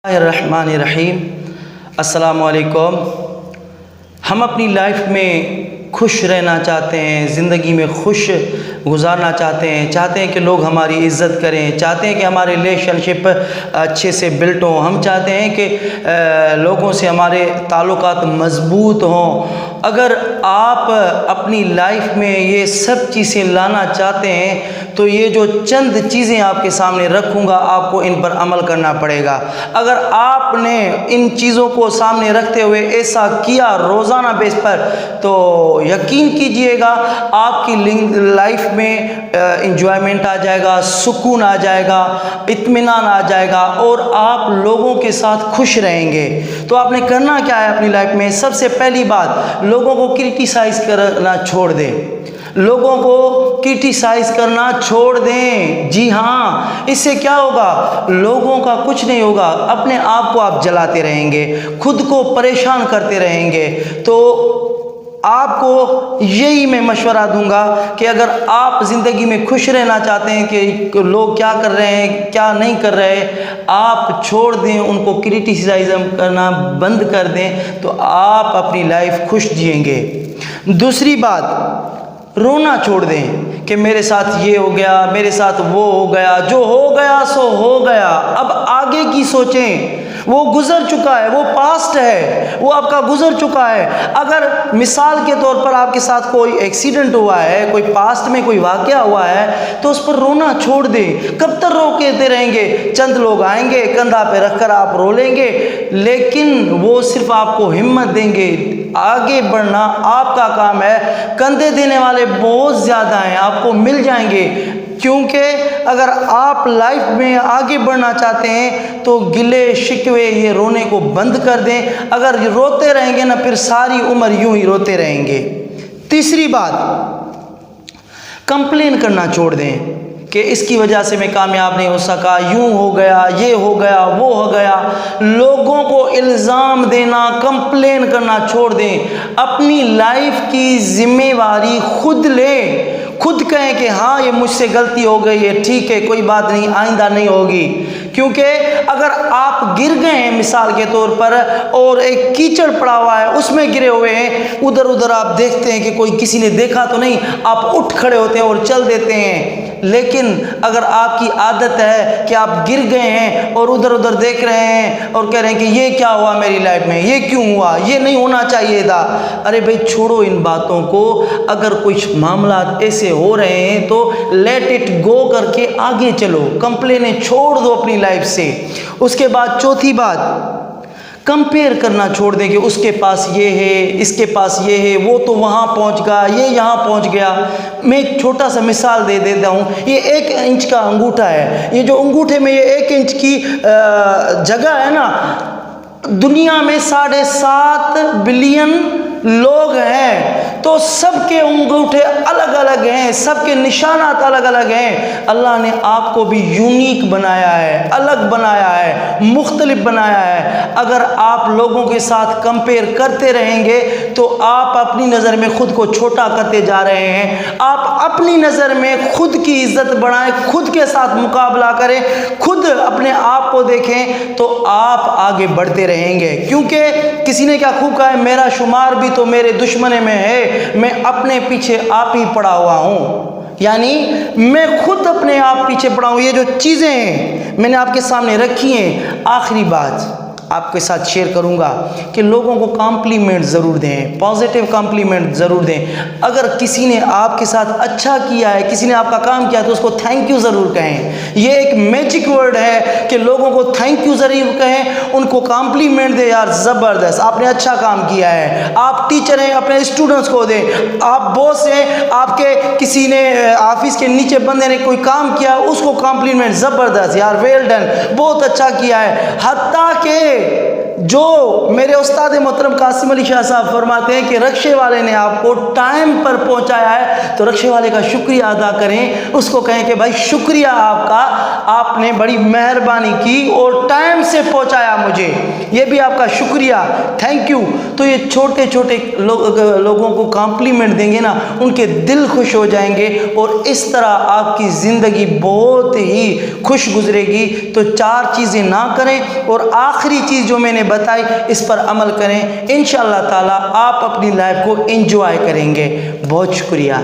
रहमानिर्रहीम। अस्सलामु अलैकुम। हम अपनी लाइफ में खुश रहना चाहते हैं, ज़िंदगी में खुश गुजारना चाहते हैं कि लोग हमारी इज़्ज़त करें, चाहते हैं कि हमारे रिलेशनशिप अच्छे से बिल्ट हों, हम चाहते हैं कि लोगों से हमारे ताल्लुकात मज़बूत हों। अगर आप अपनी लाइफ में ये सब चीज़ें लाना चाहते हैं तो ये जो चंद चीज़ें आपके सामने रखूँगा, आपको इन पर अमल करना पड़ेगा। अगर आपने इन चीज़ों को सामने रखते हुए ऐसा किया रोज़ाना बेस पर, तो यकीन कीजिएगा आपकी लाइफ में इंजॉयमेंट आ जाएगा, सुकून आ जाएगा, इत्मीनान आ जाएगा और आप लोगों के साथ खुश रहेंगे। तो आपने करना क्या है अपनी लाइफ में? सबसे पहली बात, लोगों को क्रिटिसाइज़ करना छोड़ दें। लोगों को क्रिटिसाइज़ करना छोड़ दें। जी हाँ, इससे क्या होगा? लोगों का कुछ नहीं होगा, अपने आप को आप जलाते रहेंगे, खुद को परेशान करते रहेंगे। तो आपको यही मैं मशवरा दूंगा कि अगर आप ज़िंदगी में खुश रहना चाहते हैं कि लोग क्या कर रहे हैं क्या नहीं कर रहे, आप छोड़ दें, उनको क्रिटिसाइज़ करना बंद कर दें, तो आप अपनी लाइफ खुश जिएंगे। दूसरी बात, रोना छोड़ दें कि मेरे साथ ये हो गया, मेरे साथ वो हो गया, जो हो गया सो हो गया। अब आगे की सोचें, वो गुज़र चुका है, वो पास्ट है, वो आपका गुज़र चुका है। अगर मिसाल के तौर पर आपके साथ कोई एक्सीडेंट हुआ है, कोई पास्ट में कोई वाक़या हुआ है, तो उस पर रोना छोड़ दें। कब तक रोते रहेंगे? चंद लोग आएंगे, कंधा पे रखकर आप रो लेंगे, लेकिन वो सिर्फ आपको हिम्मत देंगे। आगे बढ़ना आपका काम है। कंधे देने वाले बहुत ज़्यादा हैं, आपको मिल जाएंगे। क्योंकि अगर आप लाइफ में आगे बढ़ना चाहते हैं तो गिले शिकवे, ये रोने को बंद कर दें। अगर रोते रहेंगे ना, फिर सारी उम्र यूं ही रोते रहेंगे। तीसरी बात, कंप्लेन करना छोड़ दें कि इसकी वजह से मैं कामयाब नहीं हो सका, यूं हो गया, ये हो गया, वो हो गया। लोगों को इल्ज़ाम देना, कंप्लेन करना छोड़ दें। अपनी लाइफ की जिम्मेवारी खुद लें, खुद कहें कि हाँ ये मुझसे गलती हो गई है, ठीक है, कोई बात नहीं, आइंदा नहीं होगी। क्योंकि अगर आप गिर गए हैं मिसाल के तौर पर और एक कीचड़ पड़ा हुआ है, उसमें गिरे हुए हैं, उधर उधर आप देखते हैं कि कोई किसी ने देखा तो नहीं, आप उठ खड़े होते हैं और चल देते हैं। लेकिन अगर आपकी आदत है कि आप गिर गए हैं और उधर उधर देख रहे हैं और कह रहे हैं कि ये क्या हुआ मेरी लाइफ में, ये क्यों हुआ, ये नहीं होना चाहिए था, अरे भाई छोड़ो इन बातों को। अगर कुछ मामला ऐसे हो रहे हैं तो लेट इट गो करके आगे चलो, कंप्लेनें छोड़ दो अपनी लाइफ से। उसके बाद चौथी बात, कंपेयर करना छोड़ दें कि उसके पास ये है, इसके पास ये है, वो तो वहाँ पहुँच गया, ये यहाँ पहुँच गया। मैं एक छोटा सा मिसाल दे देता हूँ। ये 1 इंच का अंगूठा है, ये जो अंगूठे में ये 1 इंच की जगह है ना, दुनिया में 7.5 बिलियन लोग हैं, तो सबके अंगूठे अलग अलग हैं, सबके निशानात अलग अलग हैं। अल्लाह ने आपको भी यूनिक बनाया है, अलग बनाया है, मुख्तलिफ बनाया है। अगर आप लोगों के साथ कंपेयर करते रहेंगे तो आप अपनी नज़र में खुद को छोटा करते जा रहे हैं। आप अपनी नज़र में खुद की इज्जत बढ़ाएं, खुद के साथ मुकाबला करें, खुद अपने आप को देखें, तो आप आगे बढ़ते रहेंगे। क्योंकि किसी ने क्या खूब कहा है, मेरा शुमार भी तो मेरे दुश्मने में है, मैं अपने पीछे आप ही पड़ा हुआ हूँ। यानी मैं खुद अपने आप पीछे पड़ा हूँ। ये जो चीज़ें हैं मैंने आपके सामने रखी हैं। आखिरी बात आपके साथ शेयर करूंगा कि लोगों को कॉम्प्लीमेंट ज़रूर दें, पॉजिटिव कॉम्प्लीमेंट ज़रूर दें। अगर किसी ने आपके साथ अच्छा किया है, किसी ने आपका काम किया, तो उसको थैंक यू ज़रूर कहें। ये एक मैजिक वर्ड है कि लोगों को थैंक यू ज़रूर कहें, उनको कॉम्प्लीमेंट दें। यार ज़बरदस्त, आपने अच्छा काम किया है। आप टीचर हैं, अपने स्टूडेंट्स को दें। आप बॉस हैं, आपके किसी ने ऑफिस के नीचे बंदे ने कोई काम किया, उसको कॉम्प्लीमेंट, ज़बरदस्त यार, वेल डन, बहुत अच्छा किया है। हत्ता के जो मेरे उस्ताद मोहतरम कासिम अली शाह साहब फरमाते हैं कि रक्शे वाले ने आपको टाइम पर पहुंचाया है, तो रक्शे वाले का शुक्रिया अदा करें, उसको कहें कि भाई शुक्रिया आपका, आपने बड़ी मेहरबानी की और टाइम से पहुंचाया मुझे, ये भी आपका शुक्रिया, थैंक यू। तो ये छोटे छोटे लोगों को कॉम्प्लीमेंट देंगे ना, उनके दिल खुश हो जाएंगे और इस तरह आपकी ज़िंदगी बहुत ही खुश गुजरेगी। तो 4 चीज़ें ना करें और आखिरी चीज़ जो मैंने बताई इस पर अमल करें, इंशाअल्लाह ताला आप अपनी लाइफ को एंजॉय करेंगे। बहुत शुक्रिया।